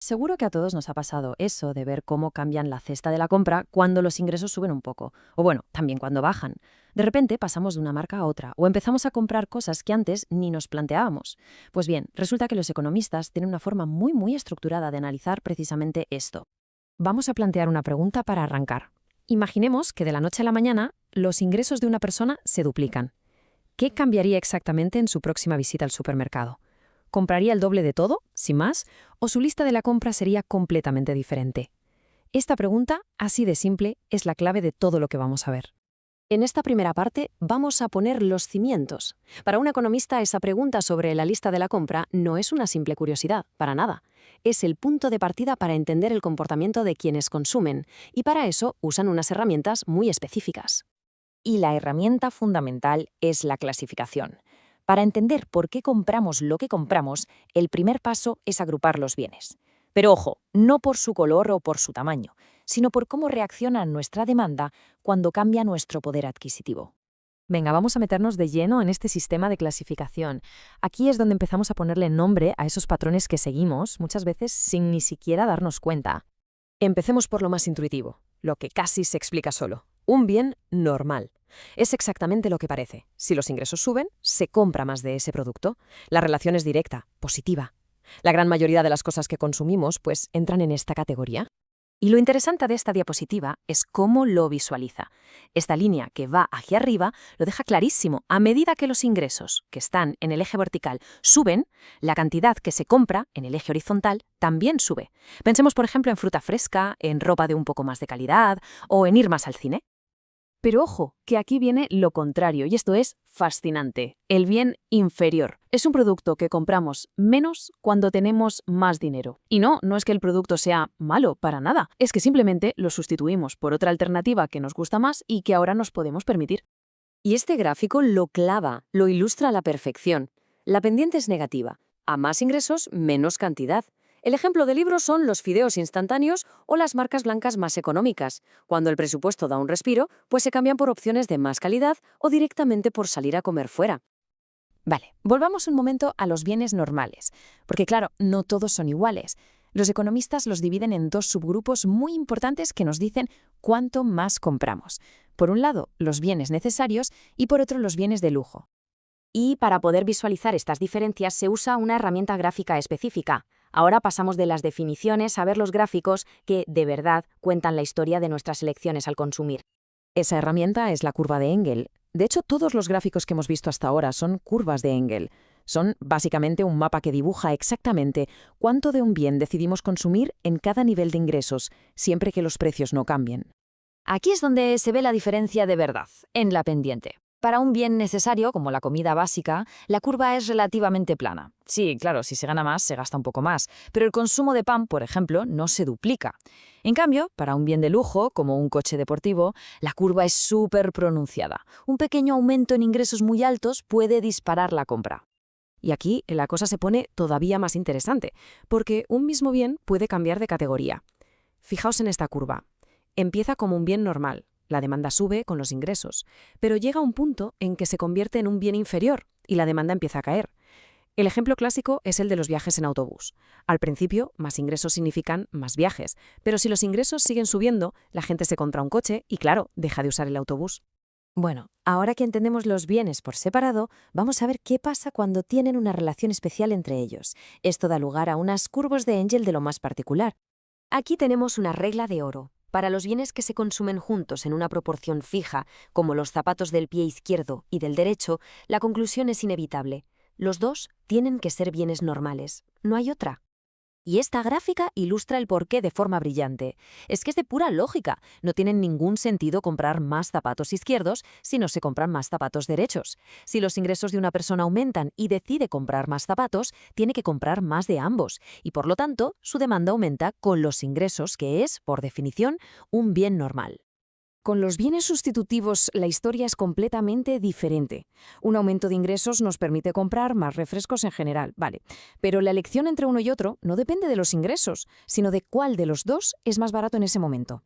Seguro que a todos nos ha pasado eso de ver cómo cambian la cesta de la compra cuando los ingresos suben un poco, o bueno, también cuando bajan. De repente pasamos de una marca a otra, o empezamos a comprar cosas que antes ni nos planteábamos. Pues bien, resulta que los economistas tienen una forma muy estructurada de analizar precisamente esto. Vamos a plantear una pregunta para arrancar. Imaginemos que de la noche a la mañana los ingresos de una persona se duplican. ¿Qué cambiaría exactamente en su próxima visita al supermercado? ¿Compraría el doble de todo, sin más, o su lista de la compra sería completamente diferente? Esta pregunta, así de simple, es la clave de todo lo que vamos a ver. En esta primera parte vamos a poner los cimientos. Para un economista, esa pregunta sobre la lista de la compra no es una simple curiosidad, para nada. Es el punto de partida para entender el comportamiento de quienes consumen, y para eso usan unas herramientas muy específicas. Y la herramienta fundamental es la clasificación. Para entender por qué compramos lo que compramos, el primer paso es agrupar los bienes. Pero ojo, no por su color o por su tamaño, sino por cómo reacciona nuestra demanda cuando cambia nuestro poder adquisitivo. Venga, vamos a meternos de lleno en este sistema de clasificación. Aquí es donde empezamos a ponerle nombre a esos patrones que seguimos, muchas veces sin ni siquiera darnos cuenta. Empecemos por lo más intuitivo, lo que casi se explica solo. Un bien normal. Es exactamente lo que parece. Si los ingresos suben, se compra más de ese producto. La relación es directa, positiva. La gran mayoría de las cosas que consumimos, pues, entran en esta categoría. Y lo interesante de esta diapositiva es cómo lo visualiza. Esta línea que va hacia arriba lo deja clarísimo. A medida que los ingresos, que están en el eje vertical, suben, la cantidad que se compra en el eje horizontal también sube. Pensemos, por ejemplo, en fruta fresca, en ropa de un poco más de calidad o en ir más al cine. Pero ojo, que aquí viene lo contrario, y esto es fascinante. El bien inferior. Es un producto que compramos menos cuando tenemos más dinero. Y no es que el producto sea malo, para nada. Es que simplemente lo sustituimos por otra alternativa que nos gusta más y que ahora nos podemos permitir. Y este gráfico lo clava, lo ilustra a la perfección. La pendiente es negativa. A más ingresos, menos cantidad. El ejemplo de libro son los fideos instantáneos o las marcas blancas más económicas. Cuando el presupuesto da un respiro, pues se cambian por opciones de más calidad o directamente por salir a comer fuera. Vale, volvamos un momento a los bienes normales, porque claro, no todos son iguales. Los economistas los dividen en dos subgrupos muy importantes que nos dicen cuánto más compramos. Por un lado, los bienes necesarios y por otro, los bienes de lujo. Y para poder visualizar estas diferencias se usa una herramienta gráfica específica. Ahora pasamos de las definiciones a ver los gráficos que, de verdad, cuentan la historia de nuestras elecciones al consumir. Esa herramienta es la curva de Engel. De hecho, todos los gráficos que hemos visto hasta ahora son curvas de Engel. Son básicamente un mapa que dibuja exactamente cuánto de un bien decidimos consumir en cada nivel de ingresos, siempre que los precios no cambien. Aquí es donde se ve la diferencia de verdad, en la pendiente. Para un bien necesario, como la comida básica, la curva es relativamente plana. Sí, claro, si se gana más, se gasta un poco más, pero el consumo de pan, por ejemplo, no se duplica. En cambio, para un bien de lujo, como un coche deportivo, la curva es súper pronunciada. Un pequeño aumento en ingresos muy altos puede disparar la compra. Y aquí la cosa se pone todavía más interesante, porque un mismo bien puede cambiar de categoría. Fijaos en esta curva. Empieza como un bien normal. La demanda sube con los ingresos, pero llega un punto en que se convierte en un bien inferior y la demanda empieza a caer. El ejemplo clásico es el de los viajes en autobús. Al principio, más ingresos significan más viajes, pero si los ingresos siguen subiendo, la gente se compra un coche y, claro, deja de usar el autobús. Bueno, ahora que entendemos los bienes por separado, vamos a ver qué pasa cuando tienen una relación especial entre ellos. Esto da lugar a unas curvas de Engel de lo más particular. Aquí tenemos una regla de oro. Para los bienes que se consumen juntos en una proporción fija, como los zapatos del pie izquierdo y del derecho, la conclusión es inevitable. Los dos tienen que ser bienes normales. No hay otra. Y esta gráfica ilustra el porqué de forma brillante. Es que es de pura lógica. No tiene ningún sentido comprar más zapatos izquierdos si no se compran más zapatos derechos. Si los ingresos de una persona aumentan y decide comprar más zapatos, tiene que comprar más de ambos. Y por lo tanto, su demanda aumenta con los ingresos, que es, por definición, un bien normal. Con los bienes sustitutivos, la historia es completamente diferente. Un aumento de ingresos nos permite comprar más refrescos en general, vale. Pero la elección entre uno y otro no depende de los ingresos, sino de cuál de los dos es más barato en ese momento.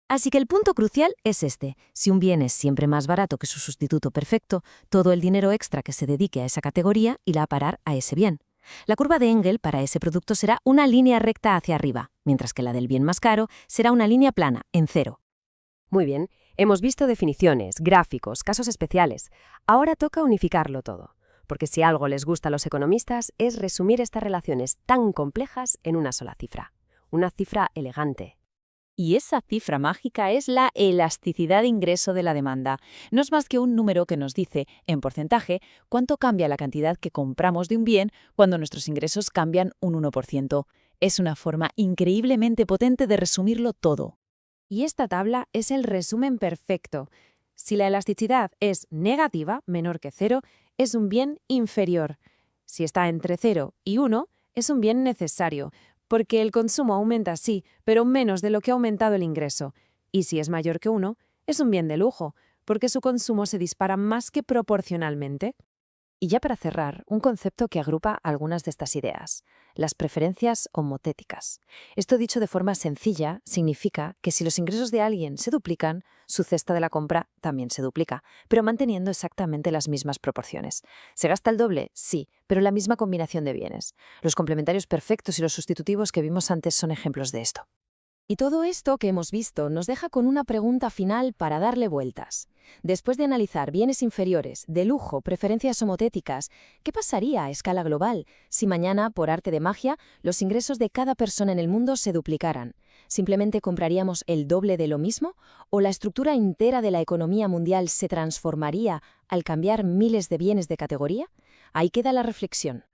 Así que el punto crucial es este. Si un bien es siempre más barato que su sustituto perfecto, todo el dinero extra que se dedique a esa categoría irá a parar a ese bien. La curva de Engel para ese producto será una línea recta hacia arriba, mientras que la del bien más caro será una línea plana, en cero. Muy bien, hemos visto definiciones, gráficos, casos especiales. Ahora toca unificarlo todo, porque si algo les gusta a los economistas es resumir estas relaciones tan complejas en una sola cifra. Una cifra elegante. Y esa cifra mágica es la elasticidad de ingreso de la demanda. No es más que un número que nos dice, en porcentaje, cuánto cambia la cantidad que compramos de un bien cuando nuestros ingresos cambian un 1%. Es una forma increíblemente potente de resumirlo todo. Y esta tabla es el resumen perfecto. Si la elasticidad es negativa, menor que 0, es un bien inferior. Si está entre 0 y 1, es un bien necesario, porque el consumo aumenta sí, pero menos de lo que ha aumentado el ingreso. Y si es mayor que 1, es un bien de lujo, porque su consumo se dispara más que proporcionalmente. Y ya para cerrar, un concepto que agrupa algunas de estas ideas, las preferencias homotéticas. Esto dicho de forma sencilla, significa que si los ingresos de alguien se duplican, su cesta de la compra también se duplica, pero manteniendo exactamente las mismas proporciones. ¿Se gasta el doble? Sí, pero la misma combinación de bienes. Los complementarios perfectos y los sustitutivos que vimos antes son ejemplos de esto. Y todo esto que hemos visto nos deja con una pregunta final para darle vueltas. Después de analizar bienes inferiores, de lujo, preferencias homotéticas, ¿qué pasaría a escala global si mañana, por arte de magia, los ingresos de cada persona en el mundo se duplicaran? ¿Simplemente compraríamos el doble de lo mismo? ¿O la estructura entera de la economía mundial se transformaría al cambiar miles de bienes de categoría? Ahí queda la reflexión.